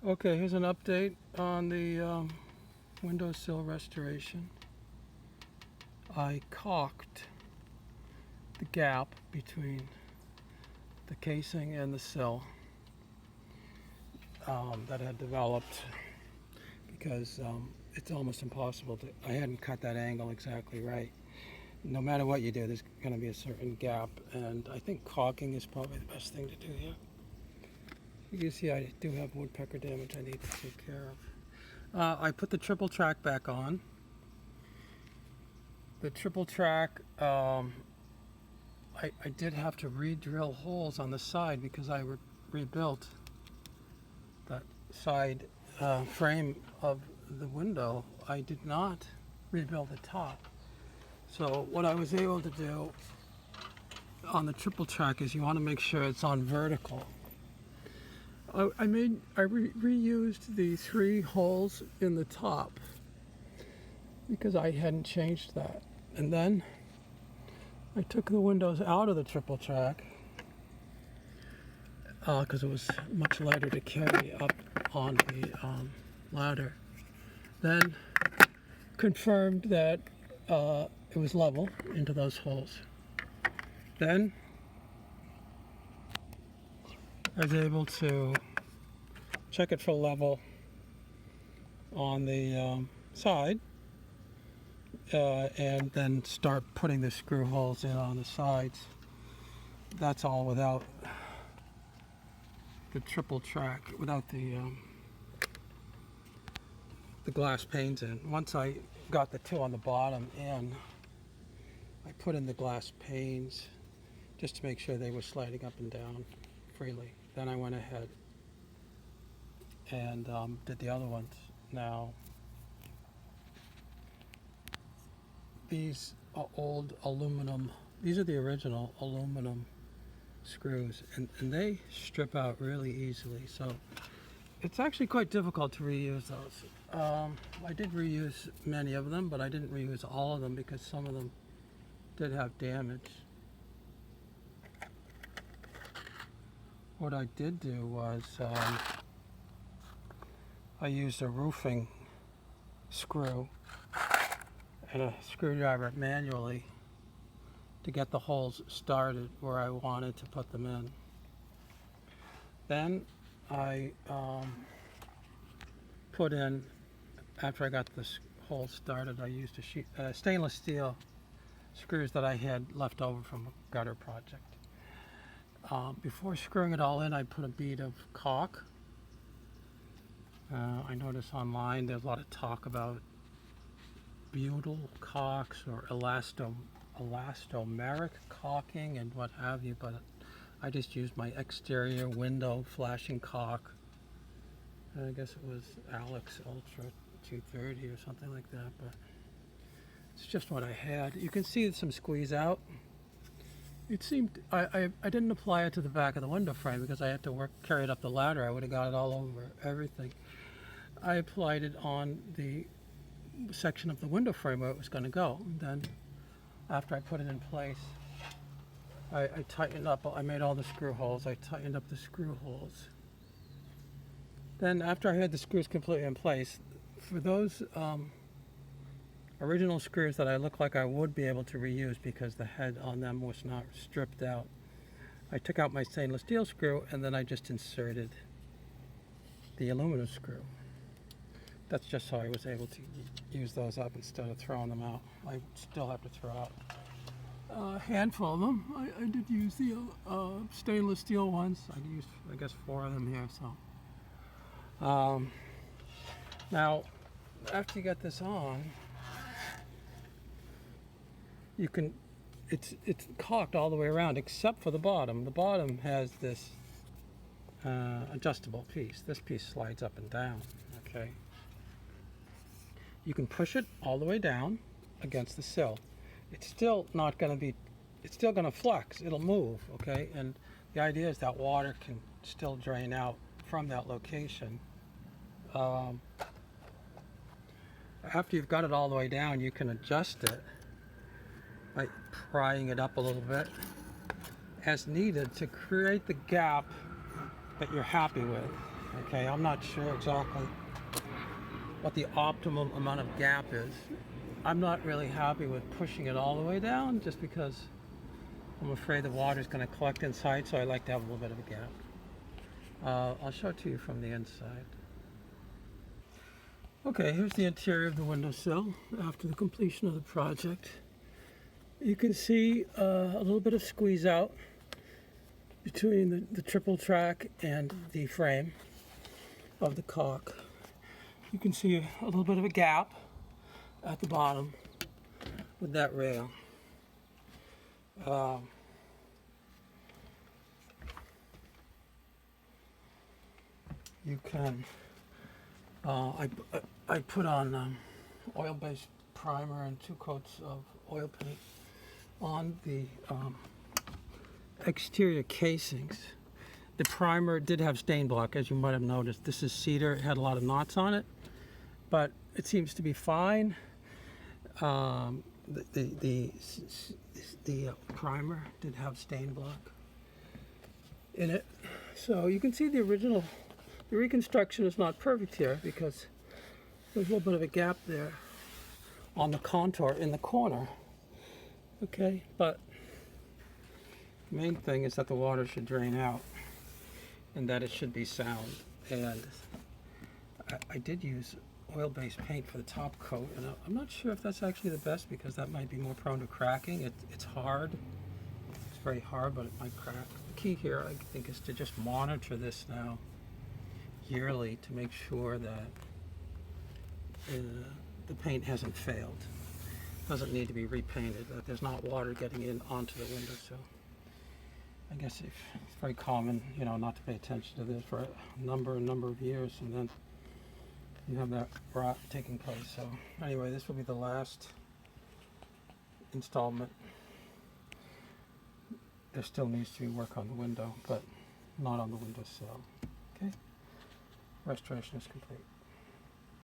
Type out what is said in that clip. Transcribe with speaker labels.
Speaker 1: Okay, here's an update on the windowsill restoration. I caulked the gap between the casing and the sill that had developed because it's almost impossible to, I hadn't cut that angle exactly right. No matter what you do, there's going to be a certain gap, and I think caulking is probably the best thing to do here. You can see I do have woodpecker damage I need to take care of. I put the triple track back on. The triple track, I did have to re-drill holes on the side because I rebuilt that side frame of the window. I did not rebuild the top. So what I was able to do on the triple track is you want to make sure it's on vertical. I reused the 3 holes in the top because I hadn't changed that. And then I took the windows out of the triple track because it was much lighter to carry up on the ladder. Then confirmed that it was level into those holes. Then I was able to check it for level on the side and then start putting the screw holes in on the sides. That's all without the triple track, without the glass panes in. Once I got the 2 on the bottom in, I put in the glass panes just to make sure they were sliding up and down freely. Then I went ahead and did the other ones. Now, these are old aluminum, these are the original aluminum screws, and they strip out really easily, so it's actually quite difficult to reuse those. I did reuse many of them, but I didn't reuse all of them because some of them did have damage. What I did do was I used a roofing screw and a screwdriver manually to get the holes started where I wanted to put them in. Then I put in, after I got the hole started, I used a stainless steel screws that I had left over from a gutter project. Before screwing it all in, I put a bead of caulk. I noticed online there's a lot of talk about butyl caulks or elastomeric caulking and what have you, but I just used my exterior window flashing caulk. I guess it was Alex Ultra 230 or something like that, but it's just what I had. You can see some squeeze out. It seemed, I didn't apply it to the back of the window frame because I had to carry it up the ladder. I would have got it all over everything. I applied it on the section of the window frame where it was going to go. And then after I put it in place, I tightened up, I made all the screw holes. I tightened up the screw holes. Then after I had the screws completely in place, for those original screws that I look like I would be able to reuse because the head on them was not stripped out, I took out my stainless steel screw and then I just inserted the aluminum screw. That's just how I was able to use those up instead of throwing them out. I still have to throw out a handful of them. I did use the stainless steel ones. I used, I guess, 4 of them here. So now, after you get this on, you can, it's caulked all the way around except for the bottom. The bottom has this adjustable piece. This piece slides up and down, okay? You can push it all the way down against the sill. It's still not going to be, it's still going to flex. It'll move, okay? And the idea is that water can still drain out from that location. After you've got it all the way down, you can adjust it by prying it up a little bit as needed to create the gap that you're happy with, Okay, I'm not sure exactly what the optimum amount of gap is. I'm not really happy with pushing it all the way down just because I'm afraid the water is going to collect inside, so I like to have a little bit of a gap. I'll show it to you from the inside. Okay, here's the interior of the windowsill after the completion of the project. You can see a little bit of squeeze out between the triple track and the frame of the caulk. You can see a little bit of a gap at the bottom with that rail. You can, I put on oil-based primer and 2 coats of oil paint on the exterior casings. The primer did have stain block, as you might have noticed. This is cedar, it had a lot of knots on it, but it seems to be fine. The primer did have stain block in it, so you can see the reconstruction is not perfect here because there's a little bit of a gap there on the contour in the corner. Okay, but the main thing is that the water should drain out and that it should be sound. And I did use oil-based paint for the top coat, and I'm not sure if that's actually the best because that might be more prone to cracking. It's hard. It's very hard, but it might crack. The key here, I think, is to just monitor this now yearly to make sure that the paint hasn't failed. Doesn't need to be repainted, that there's not water getting in onto the windowsill. I guess it's very common, you know, not to pay attention to this for a number of years, and then you have that rot taking place. So anyway, this will be the last installment. There still needs to be work on the window, but not on the windowsill. Okay, restoration is complete.